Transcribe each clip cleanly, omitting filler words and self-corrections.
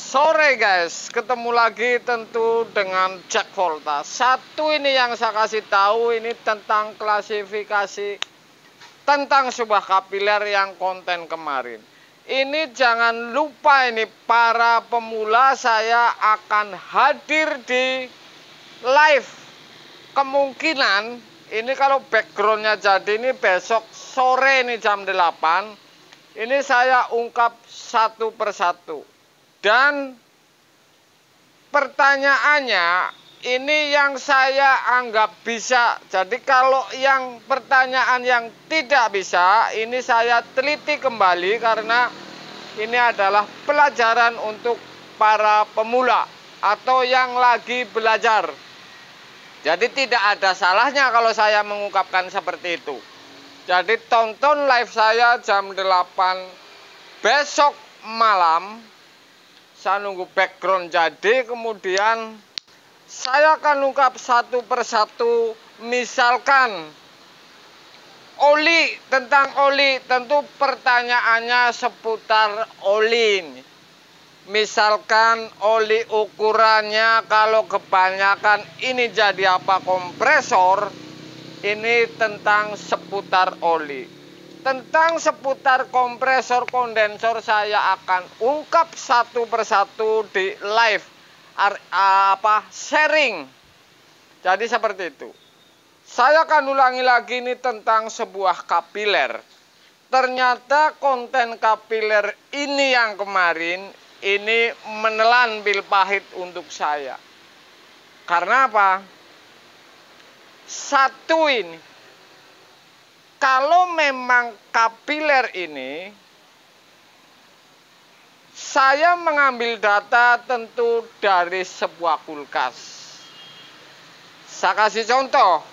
Sore guys, ketemu lagi tentu dengan Jack Volta. Satu ini yang saya kasih tahu, ini tentang klasifikasi tentang sebuah kapiler yang konten kemarin. Ini jangan lupa, ini para pemula saya akan hadir di live. Kemungkinan ini kalau backgroundnya jadi ini besok sore ini jam 8. Ini saya ungkap satu persatu. Dan pertanyaannya ini yang saya anggap bisa. Jadi kalau yang pertanyaan yang tidak bisa, ini saya teliti kembali karena ini adalah pelajaran untuk para pemula atau yang lagi belajar. Jadi tidak ada salahnya kalau saya mengungkapkan seperti itu. Jadi tonton live saya jam 8 besok malam. Saya nunggu background jadi, kemudian saya akan ungkap satu persatu. Misalkan oli, tentang oli, tentu pertanyaannya seputar oli. Misalkan oli ukurannya kalau kebanyakan ini jadi apa kompresor, ini tentang seputar oli. Tentang seputar kompresor kondensor saya akan ungkap satu persatu di live sharing. Jadi seperti itu. Saya akan ulangi lagi ini tentang sebuah kapiler. Ternyata konten kapiler ini yang kemarin ini menelan pil pahit untuk saya. Karena apa? Satu ini, kalau memang kapiler ini, saya mengambil data tentu dari sebuah kulkas. Saya kasih contoh.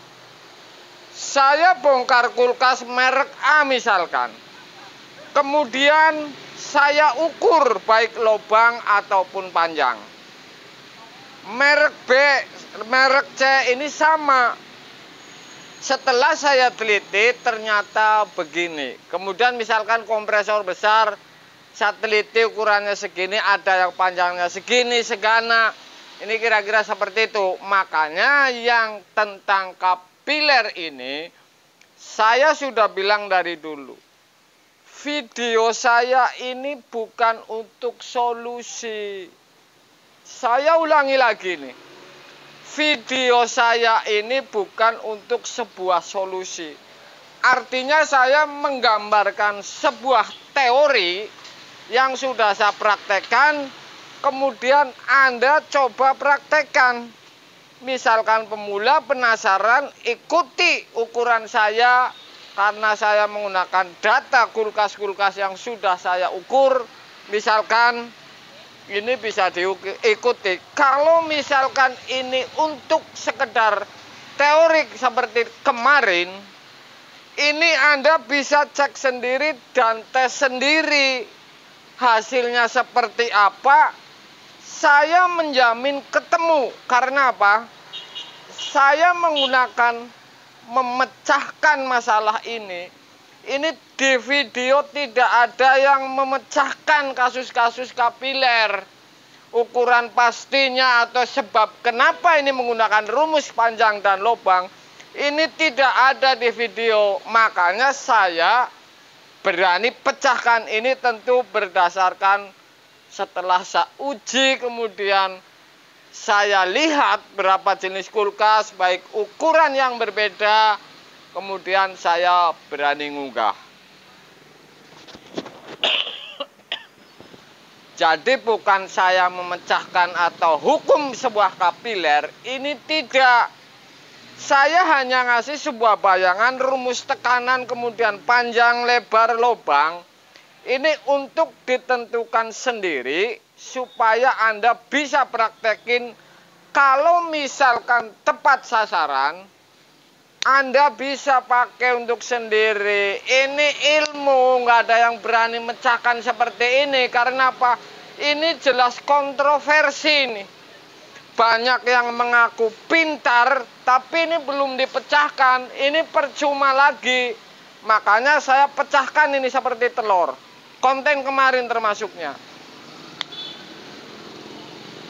Saya bongkar kulkas merek A misalkan. Kemudian saya ukur baik lubang ataupun panjang. Merek B, merek C ini sama. Setelah saya teliti ternyata begini. Kemudian misalkan kompresor besar, saya teliti ukurannya segini, ada yang panjangnya segini, segana. Ini kira-kira seperti itu. Makanya yang tentang kapiler ini, saya sudah bilang dari dulu. Video saya ini bukan untuk solusi. Saya ulangi lagi nih. Video saya ini bukan untuk sebuah solusi. Artinya saya menggambarkan sebuah teori yang sudah saya praktekkan, kemudian Anda coba praktekkan. Misalkan pemula penasaran, ikuti ukuran saya karena saya menggunakan data kulkas-kulkas yang sudah saya ukur. Misalkan ini bisa diikuti. Kalau misalkan ini untuk sekedar teori seperti kemarin, ini Anda bisa cek sendiri dan tes sendiri hasilnya seperti apa. Saya menjamin ketemu. Karena apa? Saya menggunakan memecahkan masalah ini. Ini di video tidak ada yang memecahkan kasus-kasus kapiler. Ukuran pastinya atau sebab kenapa ini menggunakan rumus panjang dan lubang. Ini tidak ada di video. Makanya saya berani pecahkan ini tentu berdasarkan setelah saya uji. Kemudian saya lihat berapa jenis kulkas, baik ukuran yang berbeda. Kemudian saya berani ngunggah. Jadi bukan saya memecahkan atau hukum sebuah kapiler. Ini tidak. Saya hanya ngasih sebuah bayangan rumus tekanan, kemudian panjang, lebar, lubang. Ini untuk ditentukan sendiri supaya Anda bisa praktekin. Kalau misalkan tepat sasaran, Anda bisa pakai untuk sendiri. Ini ilmu, nggak ada yang berani mecahkan seperti ini. Karena apa? Ini jelas kontroversi nih. Banyak yang mengaku pintar, tapi ini belum dipecahkan. Ini percuma lagi. Makanya saya pecahkan ini seperti telur. Konten kemarin termasuknya.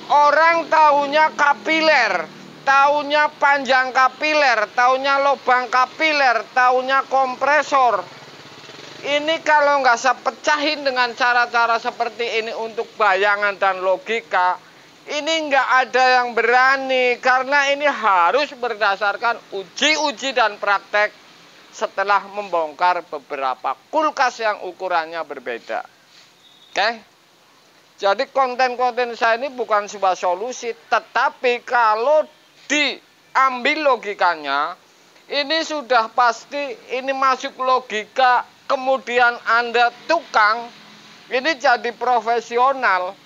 Orang taunya kapiler, taunya panjang kapiler, taunya lubang kapiler, taunya kompresor. Ini kalau nggak saya pecahin dengan cara-cara seperti ini untuk bayangan dan logika, ini nggak ada yang berani, karena ini harus berdasarkan uji-uji dan praktek setelah membongkar beberapa kulkas yang ukurannya berbeda. Oke? Jadi konten-konten saya ini bukan sebuah solusi, tetapi kalau diambil logikanya, ini sudah pasti ini masuk logika, kemudian Anda tukang, ini jadi profesional.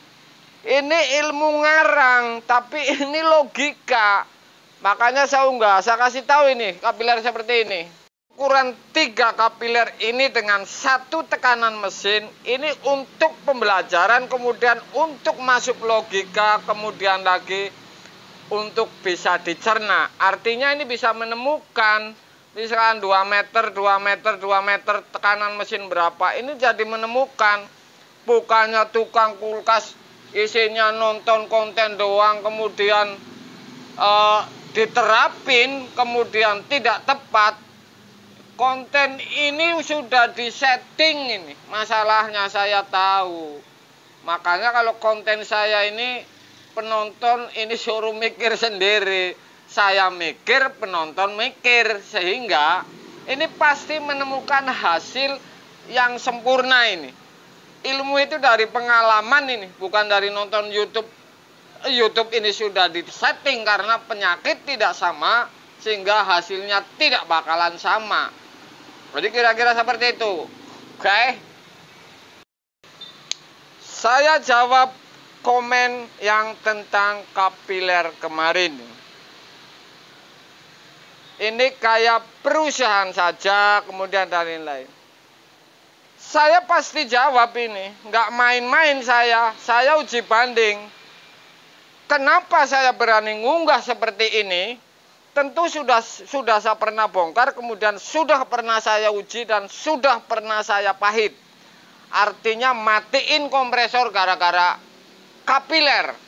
Ini ilmu ngarang, tapi ini logika. Makanya saya kasih tahu ini, kapiler seperti ini. Ukuran 3 kapiler ini dengan 1 tekanan mesin, ini untuk pembelajaran, kemudian untuk masuk logika, kemudian lagi untuk bisa dicerna. Artinya ini bisa menemukan, misalkan 2 meter, 2 meter, 2 meter, tekanan mesin berapa. Ini jadi menemukan, bukannya tukang kulkas isinya nonton konten doang, kemudian diterapin, kemudian tidak tepat. Konten ini sudah disetting ini. Masalahnya saya tahu. Makanya kalau konten saya ini penonton ini suruh mikir sendiri. Saya mikir, penonton mikir. Sehingga ini pasti menemukan hasil yang sempurna ini. Ilmu itu dari pengalaman ini, bukan dari nonton YouTube. YouTube ini sudah disetting karena penyakit tidak sama, sehingga hasilnya tidak bakalan sama. Jadi kira-kira seperti itu. Oke. Saya jawab komen yang tentang kapiler kemarin. Ini kayak perusahaan saja, kemudian dan lain-lain. Saya pasti jawab ini. Nggak main-main saya. Saya uji banding. Kenapa saya berani ngunggah seperti ini? Tentu sudah saya pernah bongkar, kemudian sudah pernah saya uji dan sudah pernah saya pahit. Artinya matiin kompresor gara-gara kapiler.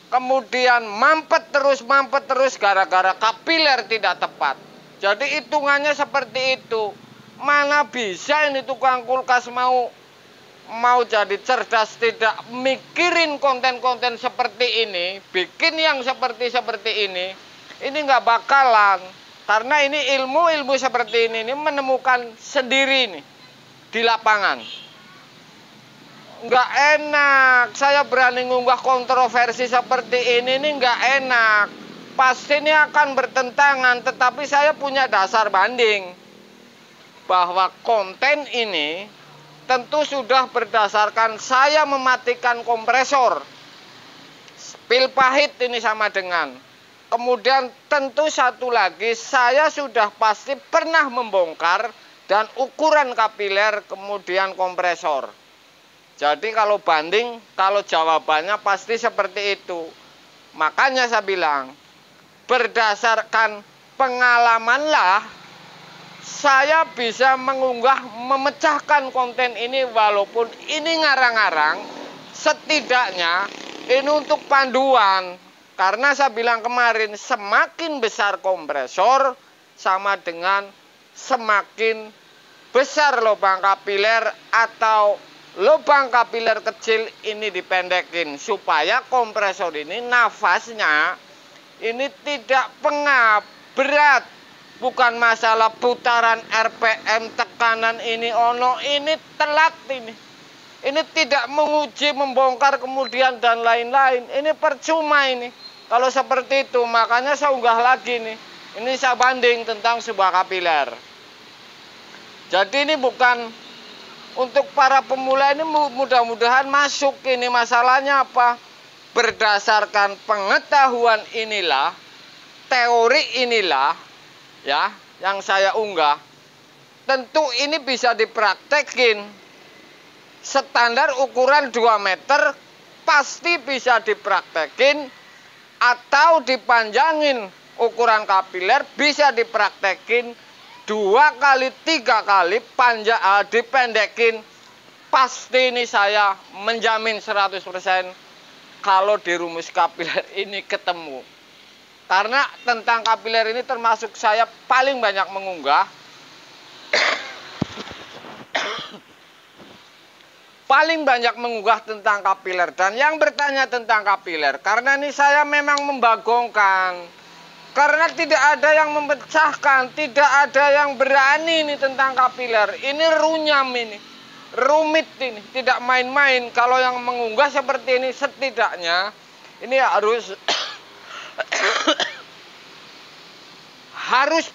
Kemudian mampet terus gara-gara kapiler tidak tepat. Jadi hitungannya seperti itu. Mana bisa ini tukang kulkas mau jadi cerdas, tidak mikirin konten-konten seperti ini, bikin yang seperti ini nggak bakalan. Karena ini ilmu seperti ini menemukan sendiri nih di lapangan. Nggak enak, saya berani ngunggah kontroversi seperti ini nggak enak. Pasti ini akan bertentangan, tetapi saya punya dasar banding. Bahwa konten ini tentu sudah berdasarkan saya mematikan kompresor. Pil pahit ini sama dengan. Kemudian tentu satu lagi, saya sudah pasti pernah membongkar dan ukuran kapiler kemudian kompresor. Jadi kalau banding, kalau jawabannya pasti seperti itu. Makanya saya bilang, berdasarkan pengalamanlah saya bisa mengunggah, memecahkan konten ini walaupun ini ngarang-ngarang, setidaknya ini untuk panduan. Karena saya bilang kemarin, semakin besar kompresor sama dengan semakin besar lubang kapiler atau lubang kapiler kecil ini dipendekin. Supaya kompresor ini nafasnya ini tidak pengap, berat. Bukan masalah putaran RPM, tekanan ini, ini telat ini. Ini tidak menguji, membongkar kemudian dan lain-lain. Ini percuma ini. Kalau seperti itu, makanya saya unggah lagi nih. Ini saya banding tentang sebuah kapiler. Jadi ini bukan untuk para pemula, ini mudah-mudahan masuk. Ini masalahnya apa? Berdasarkan pengetahuan inilah, teori inilah, ya, yang saya unggah. Tentu ini bisa dipraktekin. Standar ukuran 2 meter pasti bisa dipraktekin, atau dipanjangin ukuran kapiler bisa dipraktekin 2 kali 3 kali dipendekin. Pasti ini saya menjamin 100% kalau di rumus kapiler ini ketemu. Karena tentang kapiler ini termasuk saya paling banyak mengunggah. Paling banyak mengunggah tentang kapiler. Dan yang bertanya tentang kapiler, karena ini saya memang membagongkan. Karena tidak ada yang memecahkan, tidak ada yang berani ini tentang kapiler. Ini runyam ini, rumit ini, tidak main-main. Kalau yang mengunggah seperti ini setidaknya ini harus harus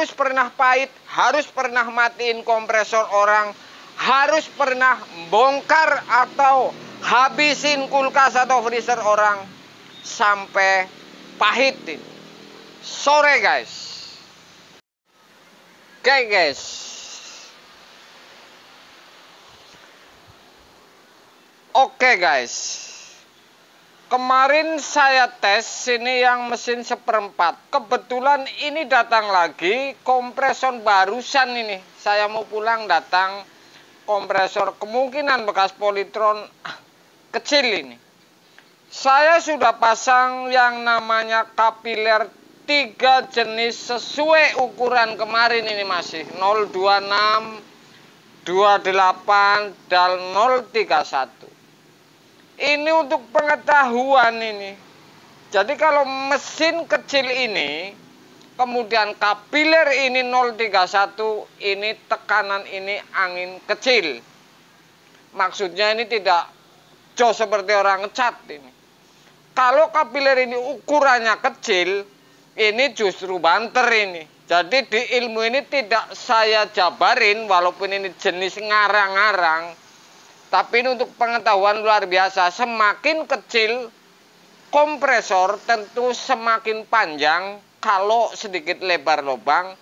pernah pahit, harus pernah matiin kompresor orang, harus pernah bongkar atau habisin kulkas atau freezer orang sampai pahit ini. Sore guys. Oke guys. Oke guys. Kemarin saya tes ini yang mesin 1/4. Kebetulan ini datang lagi kompresor barusan ini. Saya mau pulang datang kompresor kemungkinan bekas Polytron kecil ini. Saya sudah pasang yang namanya kapiler 3 jenis sesuai ukuran kemarin ini masih 026, 28 dan 031. Ini untuk pengetahuan ini. Jadi kalau mesin kecil ini, kemudian kapiler ini 031, ini tekanan ini angin kecil. Maksudnya ini tidak jauh seperti orang ngecat ini. Kalau kapiler ini ukurannya kecil, ini justru banter ini. Jadi di ilmu ini tidak saya jabarin, walaupun ini jenis ngarang-ngarang. Tapi ini untuk pengetahuan luar biasa. Semakin kecil kompresor tentu semakin panjang kalau sedikit lebar lubang.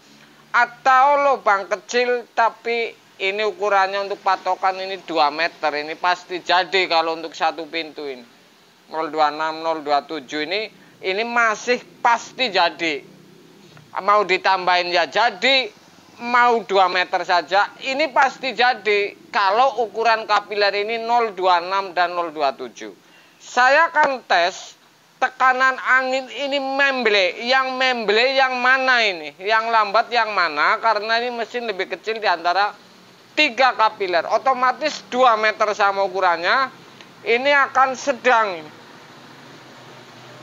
Atau lubang kecil tapi ini ukurannya untuk patokan ini 2 meter. Ini pasti jadi kalau untuk satu pintu ini. 026, 027 ini masih pasti jadi. Mau ditambahin ya jadi, mau 2 meter saja ini pasti jadi kalau ukuran kapiler ini 026 dan 027. Saya akan tes tekanan angin ini memble yang mana ini, yang lambat yang mana, karena ini mesin lebih kecil di antara 3 kapiler, otomatis 2 meter sama ukurannya, ini akan sedang ini.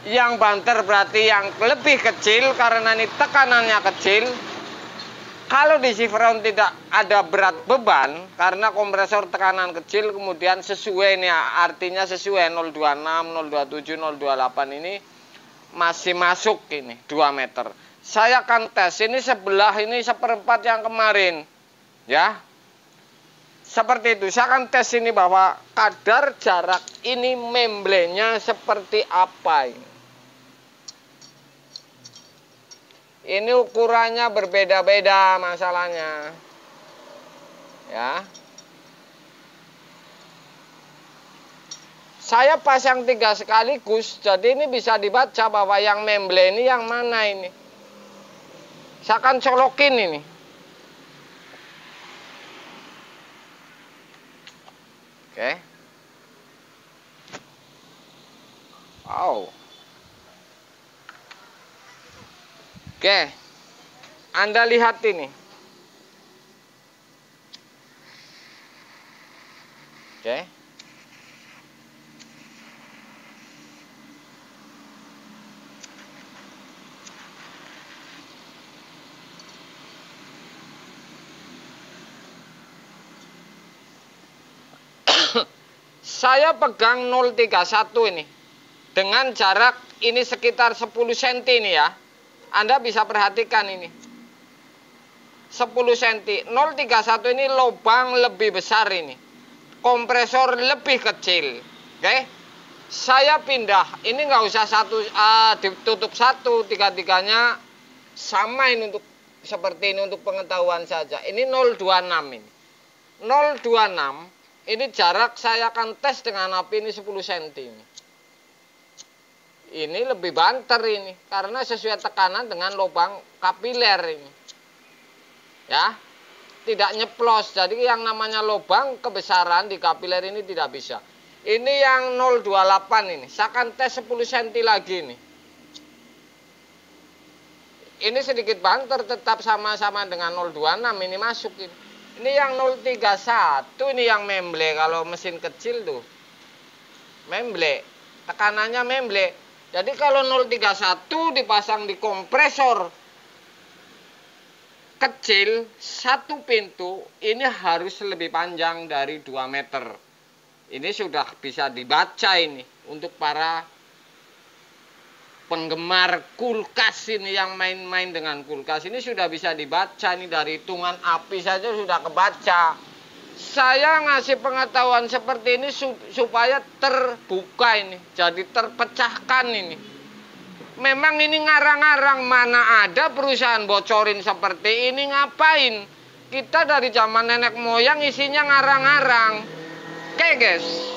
Yang banter berarti yang lebih kecil karena ini tekanannya kecil. Kalau di Chevron tidak ada berat beban karena kompresor tekanan kecil, kemudian sesuai ini artinya sesuai 026, 027, 028 ini masih masuk ini 2 meter. Saya akan tes ini sebelah ini 1/4 yang kemarin ya. Seperti itu, saya akan tes ini bahwa kadar jarak ini memblenya seperti apa ini. Ini ukurannya berbeda-beda masalahnya. Ya. Saya pasang 3 sekaligus, jadi ini bisa dibaca bahwa yang memble ini yang mana ini. Saya akan colokin ini. Oke. Wow. Oke. Anda lihat ini. Oke. Saya pegang 031 ini dengan jarak ini sekitar 10 cm ini ya. Anda bisa perhatikan ini 10 cm. 031 ini lubang lebih besar ini, kompresor lebih kecil. Oke. Saya pindah, ini nggak usah ditutup satu, 3-3-nya sama ini untuk seperti ini untuk pengetahuan saja. Ini 026 ini. 026 ini jarak saya akan tes dengan api ini 10 cm ini. Ini lebih banter ini karena sesuai tekanan dengan lubang kapiler ini. Ya. Tidak nyeplos. Jadi yang namanya lubang kebesaran di kapiler ini tidak bisa. Ini yang 028 ini. Saya akan tes 10 cm lagi nih. Ini sedikit banter, tetap sama-sama dengan 026 ini masuk ini. Ini yang 031, ini yang memble kalau mesin kecil tuh. Memble, tekanannya memble. Jadi kalau 031 dipasang di kompresor kecil, satu pintu, ini harus lebih panjang dari 2 meter. Ini sudah bisa dibaca ini untuk para penggemar kulkas ini yang main-main dengan kulkas. Ini sudah bisa dibaca, ini dari hitungan api saja sudah kebaca. Saya ngasih pengetahuan seperti ini supaya terbuka ini, jadi terpecahkan ini. Memang ini ngarang-ngarang, mana ada perusahaan bocorin seperti ini, ngapain? Kita dari zaman nenek moyang isinya ngarang-ngarang. Oke guys.